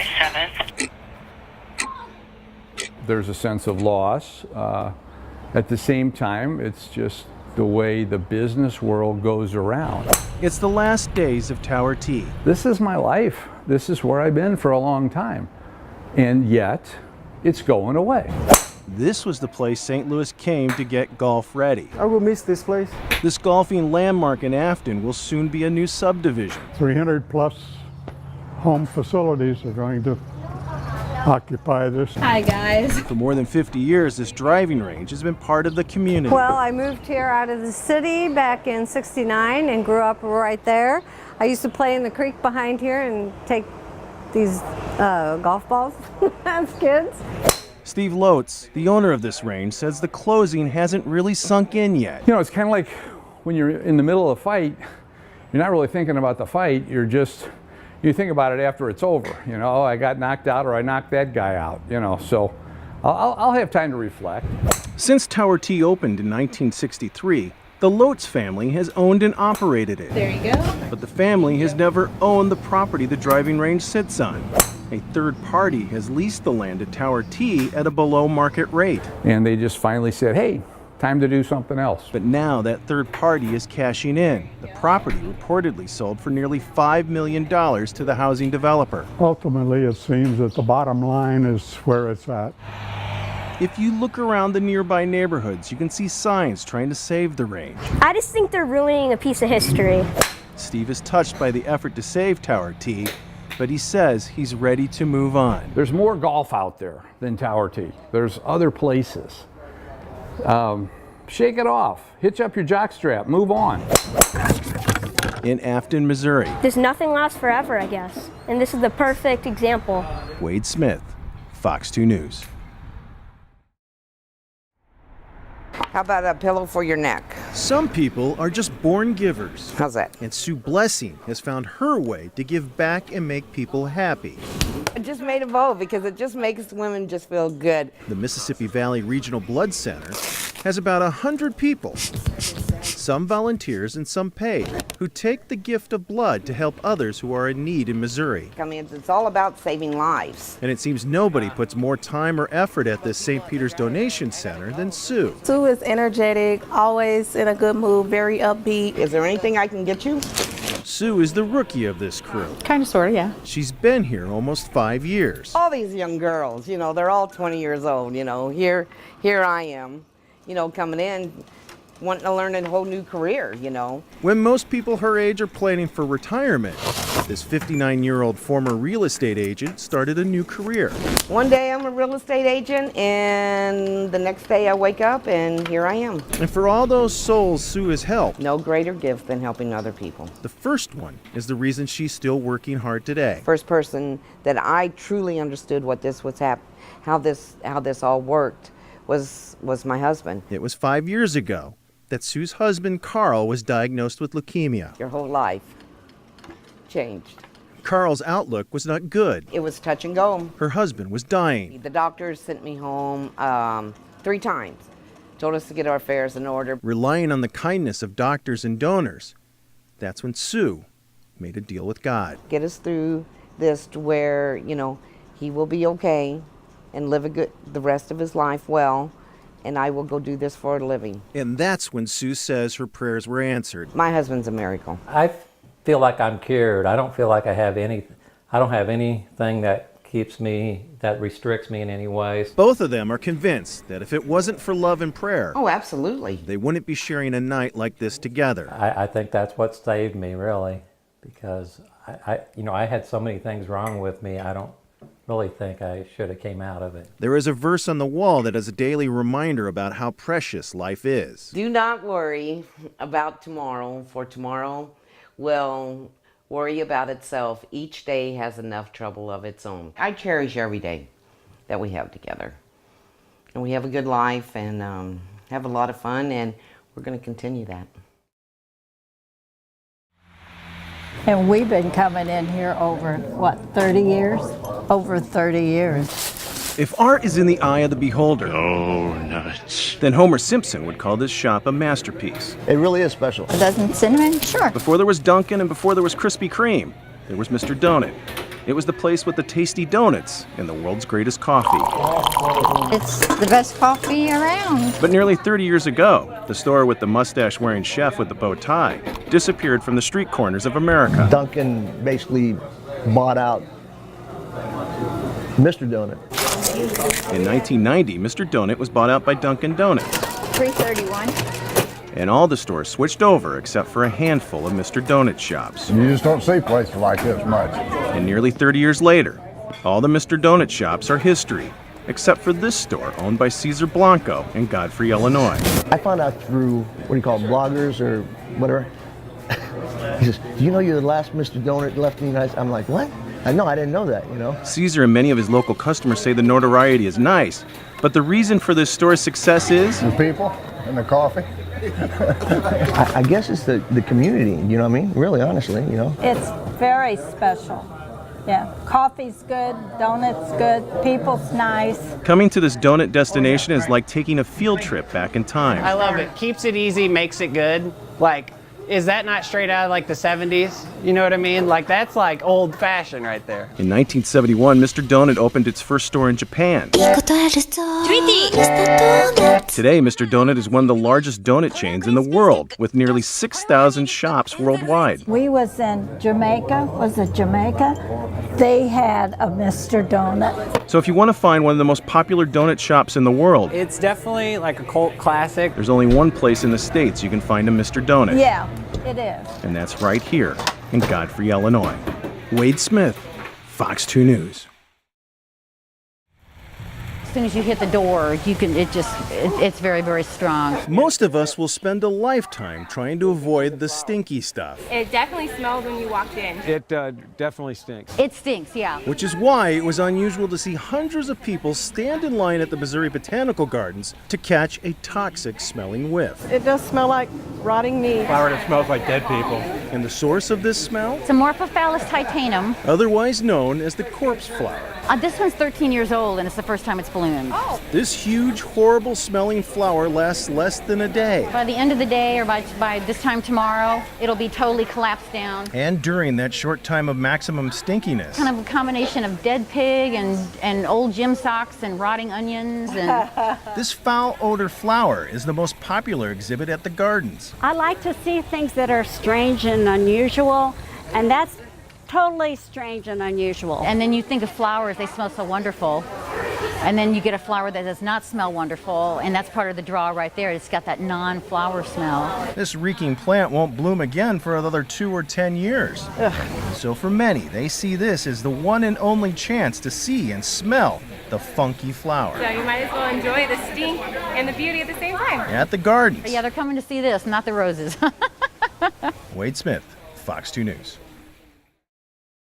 July 7th. There's a sense of loss. At the same time, it's just the way the business world goes around. It's the last days of Tower T. This is my life. This is where I've been for a long time. And yet, it's going away. This was the place St. Louis came to get golf ready. I will miss this place. This golfing landmark in Afton will soon be a new subdivision. 300 plus home facilities are going to occupy this. Hi guys. For more than 50 years, this driving range has been part of the community. Well, I moved here out of the city back in '69 and grew up right there. I used to play in the creek behind here and take these golf balls as kids. Steve Lotz, the owner of this range, says the closing hasn't really sunk in yet. You know, it's kind of like when you're in the middle of a fight, you're not really thinking about the fight, you think about it after it's over. You know, I got knocked out or I knocked that guy out, you know, so I'll have time to reflect. Since Tower T opened in 1963, the Lotz family has owned and operated it. There you go. But the family has never owned the property the driving range sits on. A third party has leased the land at Tower T at a below market rate. And they just finally said, hey, time to do something else. But now that third party is cashing in. The property reportedly sold for nearly $5 million to the housing developer. Ultimately, it seems that the bottom line is where it's at. If you look around the nearby neighborhoods, you can see signs trying to save the range. I just think they're ruining a piece of history. Steve is touched by the effort to save Tower T, but he says he's ready to move on. There's more golf out there than Tower T. There's other places. Shake it off, hitch up your jockstrap, move on. In Afton, Missouri, There's nothing lasts forever, I guess. And this is the perfect example. Wade Smith, Fox 2 News. How about a pillow for your neck? Some people are just born givers. How's that? And Sue Blessing has found her way to give back and make people happy. I just made a bowl because it just makes women just feel good. The Mississippi Valley Regional Blood Center has about 100 people, some volunteers and some paid, who take the gift of blood to help others who are in need in Missouri. I mean, it's all about saving lives. And it seems nobody puts more time or effort at this St. Peter's Donation Center than Sue. Sue is energetic, always in a good mood, very upbeat. Is there anything I can get you? Sue is the rookie of this crew. Kind of, sort of, yeah. She's been here almost 5 years. All these young girls, you know, they're all 20 years old, you know. Here I am, you know, coming in, wanting to learn a whole new career, you know. When most people her age are planning for retirement, this 59-year-old former real estate agent started a new career. One day I'm a real estate agent, and the next day I wake up and here I am. And for all those souls Sue has helped, No greater gift than helping other people. the first one is the reason she's still working hard today. First person that I truly understood what this was how this all worked was my husband. It was 5 years ago that Sue's husband, Carl, was diagnosed with leukemia. Your whole life changed. Carl's outlook was not good. It was touch and go. Her husband was dying. The doctors sent me home 3 times, told us to get our affairs in order. Relying on the kindness of doctors and donors, that's when Sue made a deal with God. Get us through this to where, you know, he will be okay and live the rest of his life well, and I will go do this for a living. And that's when Sue says her prayers were answered. My husband's a miracle. I feel like I'm cured. I don't feel like I don't have anything that restricts me in any ways. Both of them are convinced that if it wasn't for love and prayer, Oh, absolutely. they wouldn't be sharing a night like this together. I think that's what saved me, really, because I had so many things wrong with me. I don't really think I should have came out of it. There is a verse on the wall that is a daily reminder about how precious life is. Do not worry about tomorrow, for tomorrow will worry about itself. Each day has enough trouble of its own. I cherish every day that we have together. And we have a good life and have a lot of fun, and we're going to continue that. And we've been coming in here over, 30 years? Over 30 years. If art is in the eye of the beholder, then Homer Simpson would call this shop a masterpiece. It really is special. A dozen cinnamon? Sure. Before there was Dunkin' and before there was Krispy Kreme, there was Mr. Donut. It was the place with the tasty donuts and the world's greatest coffee. It's the best coffee around. But nearly 30 years ago, the store with the mustache-wearing chef with the bow tie disappeared from the street corners of America. Dunkin' basically bought out Mr. Donut. In 1990, Mr. Donut was bought out by Dunkin' Donuts. $3.31. And all the stores switched over except for a handful of Mr. Donut shops. You just don't see places like this much. And nearly 30 years later, all the Mr. Donut shops are history, except for this store owned by Cesar Blanco in Godfrey, Illinois. I found out through, what do you call them, bloggers or whatever. He says, do you know you're the last Mr. Donut left in the United States? I'm like, what? No, I didn't know that, you know. Cesar and many of his local customers say the notoriety is nice, but the reason for this store's success is The people and the coffee. I guess it's the community, you know what I mean? Really, honestly, you know. It's very special. Yeah, coffee's good, donuts good, people's nice. Coming to this donut destination is like taking a field trip back in time. I love it. Keeps it easy, makes it good. Like, is that not straight out of like the 70s? You know what I mean? Like, that's like old fashioned right there. In 1971, Mr. Donut opened its first store in Japan. Today, Mr. Donut is one of the largest donut chains in the world, with nearly 6,000 shops worldwide. We was in Jamaica, they had a Mr. Donut. So if you want to find one of the most popular donut shops in the world, It's definitely like a cult classic. there's only one place in the States you can find a Mr. Donut. Yeah, it is. And that's right here in Godfrey, Illinois. Wade Smith, Fox 2 News. As soon as you hit the door, it's very, very strong. Most of us will spend a lifetime trying to avoid the stinky stuff, It definitely smelled when you walked in. It definitely stinks. It stinks, yeah. which is why it was unusual to see hundreds of people stand in line at the Missouri Botanical Gardens to catch a toxic smelling whiff. It does smell like rotting meat. Flower that smells like dead people. And the source of this smell? It's Amorphophallus titanum. Otherwise known as the corpse flower. This one's 13 years old, and it's the first time it's bloomed. This huge, horrible smelling flower lasts less than a day. By the end of the day, or by this time tomorrow, it'll be totally collapsed down. And during that short time of maximum stinkiness, Kind of a combination of dead pig and old gym socks and rotting onions. And this foul odor flower is the most popular exhibit at the gardens. I like to see things that are strange and unusual, and that's totally strange and unusual. And then you think of flowers, they smell so wonderful. And then you get a flower that does not smell wonderful, and that's part of the draw right there. It's got that non-flower smell. This reeking plant won't bloom again for another 2 or 10 years. So for many, they see this as the one and only chance to see and smell the funky flower. So you might as well enjoy the stink and the beauty at the same time. At the gardens. Yeah, they're coming to see this, not the roses. Wade Smith, Fox 2 News.